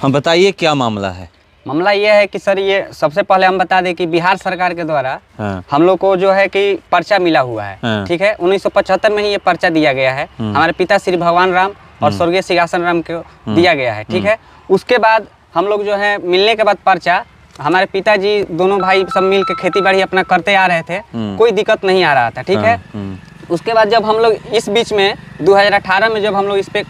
हाँ बताइए क्या मामला है। मामला ये है कि सर, ये सबसे पहले हम बता दें कि बिहार सरकार के द्वारा हम लोग को जो है कि पर्चा मिला हुआ है। ठीक है, 1975 में ही ये पर्चा दिया गया है। हमारे पिता श्री भगवान राम और स्वर्गीय सिंहासन राम को दिया गया है। ठीक है, उसके बाद हम लोग जो है मिलने के बाद पर्चा, हमारे पिताजी दोनों भाई सब मिल के खेती बाड़ी अपना करते आ रहे थे, कोई दिक्कत नहीं आ रहा था। ठीक है, उसके बाद जब हम लोग इस बीच में 2018 में जब हम लोग इस पे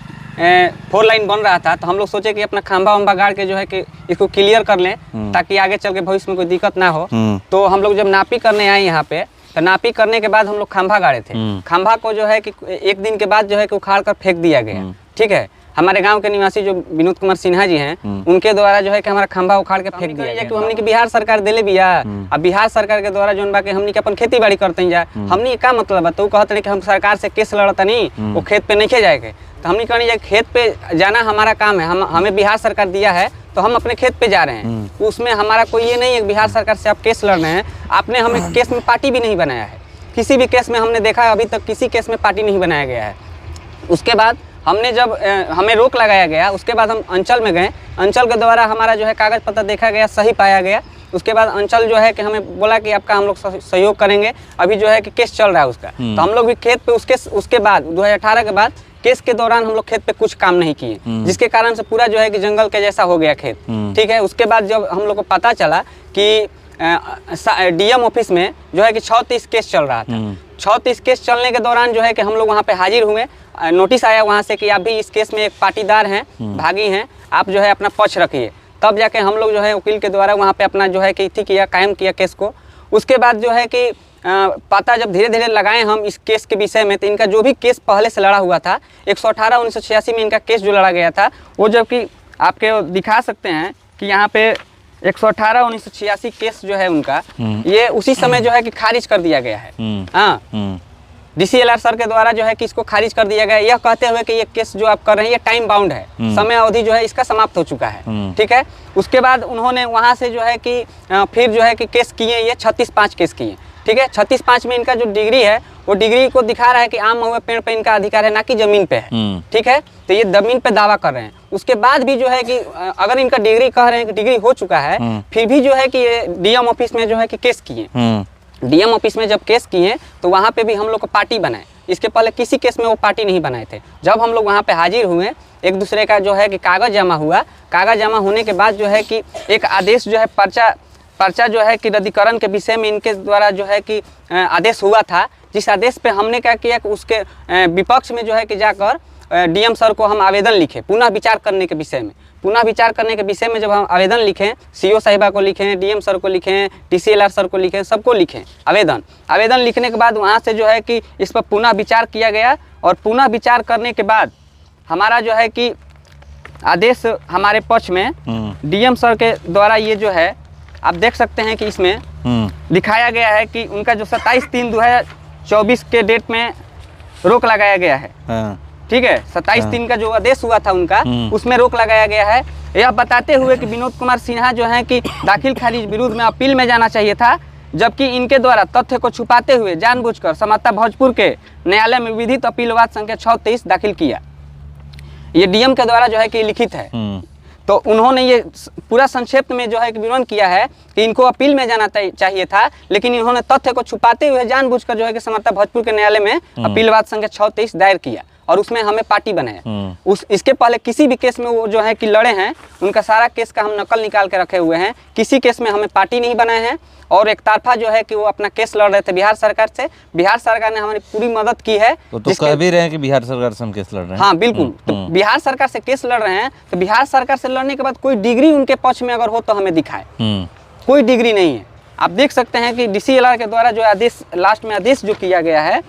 4 लाइन बन रहा था, तो हम लोग सोचे कि अपना खंभा वंभा गाड़ के जो है कि इसको क्लियर कर लें ताकि आगे चल के भविष्य में कोई दिक्कत ना हो। तो हम लोग जब नापी करने आए यहाँ पे, तो नापी करने के बाद हम लोग खंभा गाड़े थे। खंभा को जो है कि एक दिन के बाद जो है कि उखाड़ कर फेंक दिया गया। ठीक है, हमारे गांव के निवासी जो विनोद कुमार सिन्हा जी हैं, उनके द्वारा जो है कि हमारा खंभा उखाड़ के फेंक दिया गया। हमने की बिहार सरकार दिले बिया, अब बिहार सरकार के द्वारा जो बाकी हमने के अपन खेती बाड़ी करते हैं, हमने का मतलब है, तो कहते हैं कि हम सरकार से केस लड़ता नहीं, वो खेत पे नहीं जाएगा। तो हमने कहनी खेत पे जाना हमारा काम है, हमें बिहार सरकार दिया है तो हम अपने खेत पे जा रहे हैं। उसमें हमारा कोई ये नहीं है बिहार सरकार से आप केस लड़ रहे हैं। आपने हमें केस में पार्टी भी नहीं बनाया है, किसी भी केस में हमने देखा अभी तक किसी केस में पार्टी नहीं बनाया गया है। उसके बाद हमने जब हमें रोक लगाया गया, उसके बाद हम अंचल में गए, अंचल के द्वारा हमारा जो है कागज़ पत्र देखा गया, सही पाया गया। उसके बाद अंचल जो है कि हमें बोला कि आपका हम लोग सहयोग करेंगे, अभी जो है कि केस चल रहा है उसका। तो हम लोग भी खेत पे उसके बाद 2018 के बाद केस के दौरान हम लोग खेत पे कुछ काम नहीं किए, जिसके कारण से पूरा जो है कि जंगल के जैसा हो गया खेत। ठीक है, उसके बाद जब हम लोग को पता चला कि डीएम ऑफिस में जो है कि 36 केस चल रहा था। 36 केस चलने के दौरान जो है कि हम लोग वहाँ पे हाजिर हुए। नोटिस आया वहाँ से कि आप भी इस केस में एक पाटीदार हैं, भागी हैं, आप जो है अपना पक्ष रखिए। तब जाके हम लोग जो है वकील के द्वारा वहाँ पे अपना जो है कि कायम किया केस को। उसके बाद जो है कि पता जब धीरे धीरे लगाए हम इस केस के विषय में, तो इनका जो भी केस पहले से लड़ा हुआ था 118/1986 में इनका केस जो लड़ा गया था, वो जबकि आपके दिखा सकते हैं कि यहाँ पे 118/1986 केस जो है उनका, ये उसी समय जो है कि खारिज कर दिया गया है। हाँ, DCLR सर के द्वारा जो है कि इसको खारिज कर दिया गया, यह कहते हुए कि ये केस जो आप कर रहे हैं ये टाइम बाउंड है, समय अवधि जो है इसका समाप्त हो चुका है। ठीक है, उसके बाद उन्होंने वहाँ से जो है कि फिर जो है कि केस किए, ये 36-5 केस किए। ठीक है, 36-5 में इनका जो डिग्री है वो डिग्री को दिखा रहा है कि आम महुआ पेड़ पे इनका अधिकार है, ना कि जमीन पे है। ठीक है, तो ये जमीन पे दावा कर रहे हैं। उसके बाद भी जो है कि अगर इनका डिग्री कह रहे हैं कि डिग्री हो चुका है, फिर भी जो है कि ये डीएम ऑफिस में जो है कि केस किए। डीएम ऑफिस में जब केस किए तो वहाँ पे भी हम लोग को पार्टी बनाए। इसके पहले किसी केस में वो पार्टी नहीं बनाए थे। जब हम लोग वहाँ पे हाजिर हुए, एक दूसरे का जो है कि कागज़ जमा हुआ। कागज़ जमा होने के बाद जो है कि एक आदेश जो है पर्चा जो है कि रद्दीकरण के विषय में इनके द्वारा जो है कि आदेश हुआ था, जिस आदेश पे हमने क्या किया कि उसके विपक्ष में जो है कि जाकर डीएम सर को हम आवेदन लिखे पुनः विचार करने के विषय में। पुनः विचार करने के विषय में जब हम आवेदन लिखें, सीओ साहिबा को लिखें, डीएम सर को लिखें, DCLR सर को लिखें, सबको लिखें आवेदन लिखने के बाद वहाँ से जो है कि इस पर पुनः विचार किया गया। और पुनः विचार करने के बाद हमारा जो है कि आदेश हमारे पक्ष में डीएम सर के द्वारा ये जो है आप देख सकते हैं कि इसमें दिखाया गया है कि उनका जो 27/3/2024 के डेट में रोक लगाया गया है। ठीक है, 27/3 का जो आदेश हुआ था उनका, उसमें रोक लगाया गया है, यह बताते हुए कि विनोद कुमार सिन्हा जो है कि दाखिल खारिज विरुद्ध में अपील में जाना चाहिए था, जबकि इनके द्वारा तथ्य को छुपाते हुए जानबूझकर समाता भोजपुर के न्यायालय में विधित अपीलवाद संख्या 623 दाखिल किया। ये डीएम के द्वारा जो है कि लिखित है। तो उन्होंने ये पूरा संक्षेप में जो है कि विवरण किया है कि इनको अपील में जाना चाहिए था, लेकिन इन्होंने तथ्य को छुपाते हुए जानबूझकर जो है कि समाता भोजपुर के न्यायालय में अपीलवाद संख्या 623 दायर किया और उसमें हमें पार्टी बनाया। इसके पहले किसी भी केस में वो जो है कि लड़े हैं, उनका सारा केस का हम नकल निकाल के रखे हुए हैं। किसी केस में हमें पार्टी नहीं बनाए हैं और एक तरफा जो है कि वो अपना केस लड़ रहे थे बिहार सरकार से। बिहार सरकार ने हमारी पूरी मदद की है। तो कह भी रहे हैं कि बिहार सरकार से हम केस लड़ रहे हैं। हाँ बिल्कुल, तो बिहार सरकार से केस लड़ रहे हैं, तो बिहार सरकार से लड़ने के बाद कोई डिग्री उनके पक्ष में अगर हो तो हमें दिखाए। कोई डिग्री नहीं है। आप देख सकते हैं कि DCLR के द्वारा जो आदेश लास्ट में आदेश जो किया गया है,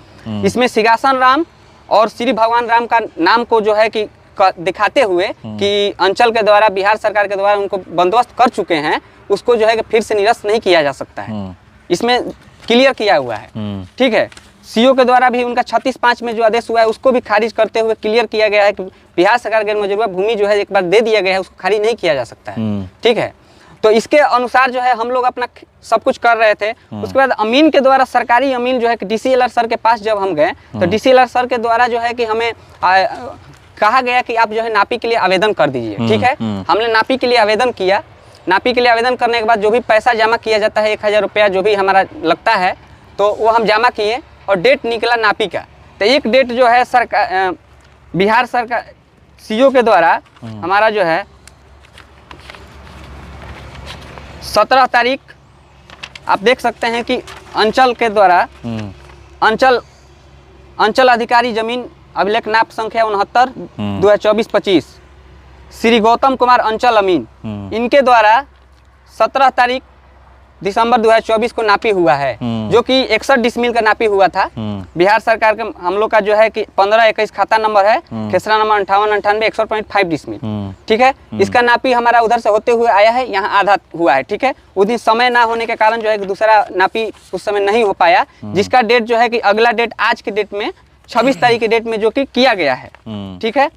इसमें सिंहासन राम और श्री भगवान राम का नाम को जो है कि दिखाते हुए कि अंचल के द्वारा बिहार सरकार के द्वारा उनको बंदोबस्त कर चुके हैं, उसको जो है कि फिर से निरस्त नहीं किया जा सकता है। इसमें क्लियर किया हुआ है। ठीक है, सीओ के द्वारा भी उनका 36/5 में जो आदेश हुआ है उसको भी खारिज करते हुए क्लियर किया गया है कि बिहार सरकार गैर मजरूआ भूमि जो है एक बार दे दिया गया है, उसको खारिज नहीं किया जा सकता है। ठीक है, तो इसके अनुसार जो है हम लोग अपना सब कुछ कर रहे थे। उसके बाद अमीन के द्वारा, सरकारी अमीन जो है कि DCLR सर के पास जब हम गए, तो DCLR सर के द्वारा जो है कि हमें कहा गया कि आप जो है नापी के लिए आवेदन कर दीजिए, ठीक है। हमने नापी के लिए आवेदन किया। नापी के लिए आवेदन करने के बाद जो भी पैसा जमा किया जाता है 1000 रुपया जो भी हमारा लगता है, तो वो हम जमा किए और डेट निकला नापी का। तो एक डेट जो है सरकार, बिहार सरकार सीओ के द्वारा हमारा जो है 17 तारीख आप देख सकते हैं कि अंचल के द्वारा अंचल अधिकारी जमीन अभिलेख नाप संख्या 69 2024-25 श्री गौतम कुमार अंचल अमीन, इनके द्वारा 17 तारीख दिसंबर 2024 को नापी हुआ है, जो कि 61 डिसमिल का नापी हुआ था। बिहार सरकार के हम लोग का जो है कि 15-21 खाता नंबर है, खेसरा नंबर 5898 61.5 डिसमिल, ठीक है। इसका नापी हमारा उधर से होते हुए आया है, यहाँ आधा हुआ है, ठीक है। उस दिन समय ना होने के कारण जो है दूसरा नापी उस समय नहीं हो पाया, जिसका डेट जो है कि अगला डेट आज के डेट में 26 तारीख के डेट में जो कि किया गया है, ठीक है।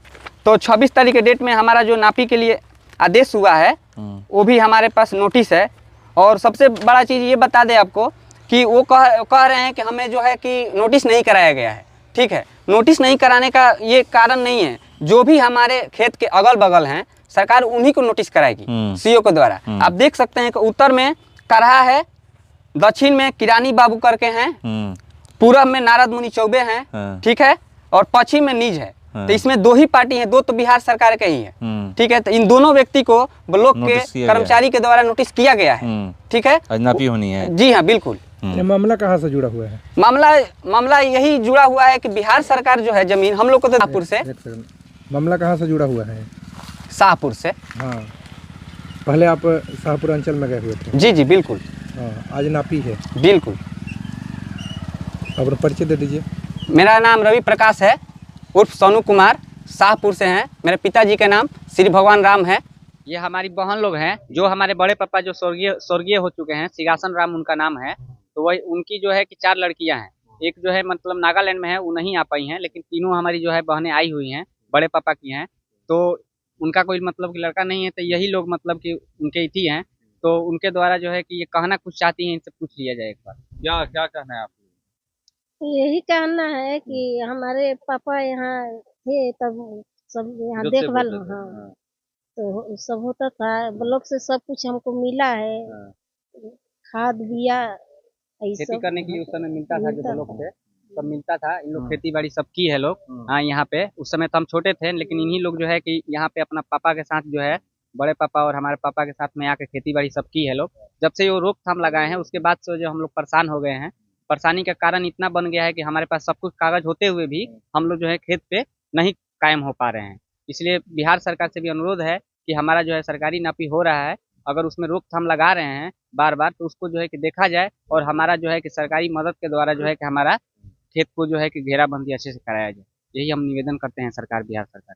तो 26 तारीख के डेट में हमारा जो नापी के लिए आदेश हुआ है वो भी हमारे पास नोटिस है। और सबसे बड़ा चीज़ ये बता दें आपको कि वो कह रहे हैं कि हमें जो है कि नोटिस नहीं कराया गया है, ठीक है। नोटिस नहीं कराने का ये कारण नहीं है, जो भी हमारे खेत के अगल बगल हैं सरकार उन्हीं को नोटिस कराएगी सीओ के द्वारा। आप देख सकते हैं कि उत्तर में करहा है, दक्षिण में किरानी बाबू करके हैं, पूरब में नारद मुनि चौबे हैं, ठीक है, और पश्चिम में निज है। तो इसमें दो ही पार्टी हैं, दो तो बिहार सरकार के ही है, ठीक है। तो इन दोनों व्यक्ति को ब्लॉक के कर्मचारी के द्वारा नोटिस किया गया है, ठीक है। नापी होनी है। जी हाँ, बिल्कुल। ये मामला कहाँ से जुड़ा हुआ है? मामला यही जुड़ा हुआ है कि बिहार सरकार जो है जमीन हम लोग को तो शाहपुर से। मामला कहाँ से जुड़ा हुआ है? शाहपुर से। हाँ, पहले आप शाहपुर अंचल में गए हुए थे? जी जी बिल्कुल। हाँ, आज नापी है? बिल्कुल। अपना परिचय दे दीजिए। मेरा नाम रवि प्रकाश है, उर्फ सोनू कुमार, शाहपुर से हैं। मेरे पिताजी का नाम श्री भगवान राम है। ये हमारी बहन लोग हैं, जो हमारे बड़े पापा जो स्वर्गीय हो चुके हैं, सिंहासन राम उनका नाम है। तो वही उनकी जो है कि 4 लड़कियां हैं। एक जो है मतलब नागालैंड में है, वो नहीं आ पाई हैं, लेकिन तीनों हमारी जो है बहनें आई हुई हैं, बड़े पापा की हैं। तो उनका कोई मतलब कि लड़का नहीं है, तो यही लोग मतलब कि उनके इति हैं। तो उनके द्वारा जो है कि ये कहना कुछ चाहती हैं, इनसे पूछ लिया जाए एक बार। क्या कहना है आप? यही कहना है कि हमारे पापा यहाँ थे तब सब यहाँ देखभाल, हाँ, तो सब होता था। ब्लॉक से सब कुछ हमको मिला है, खाद बिया खेती करने के लिए उस समय मिलता था, जो ब्लॉक से सब मिलता था। इन लोग खेती बाड़ी सब की है लोग। हाँ, यहाँ पे उस समय तो हम छोटे थे, लेकिन इन्हीं लोग जो है कि यहाँ पे अपना पापा के साथ जो है, बड़े पापा और हमारे पापा के साथ में आके खेती बाड़ी सब की है लोग। जब से ये रोकथाम लगाए हैं उसके बाद से जो हम लोग परेशान हो गए हैं। परेशानी का कारण इतना बन गया है कि हमारे पास सब कुछ कागज होते हुए भी हम लोग जो है खेत पे नहीं कायम हो पा रहे हैं। इसलिए बिहार सरकार से भी अनुरोध है कि हमारा जो है सरकारी नापी हो रहा है, अगर उसमें रोकथाम लगा रहे हैं बार बार, तो उसको जो है कि देखा जाए और हमारा जो है कि सरकारी मदद के द्वारा जो है कि हमारा खेत को जो है कि घेराबंदी अच्छे से कराया जाए। यही हम निवेदन करते हैं सरकार, बिहार सरकार।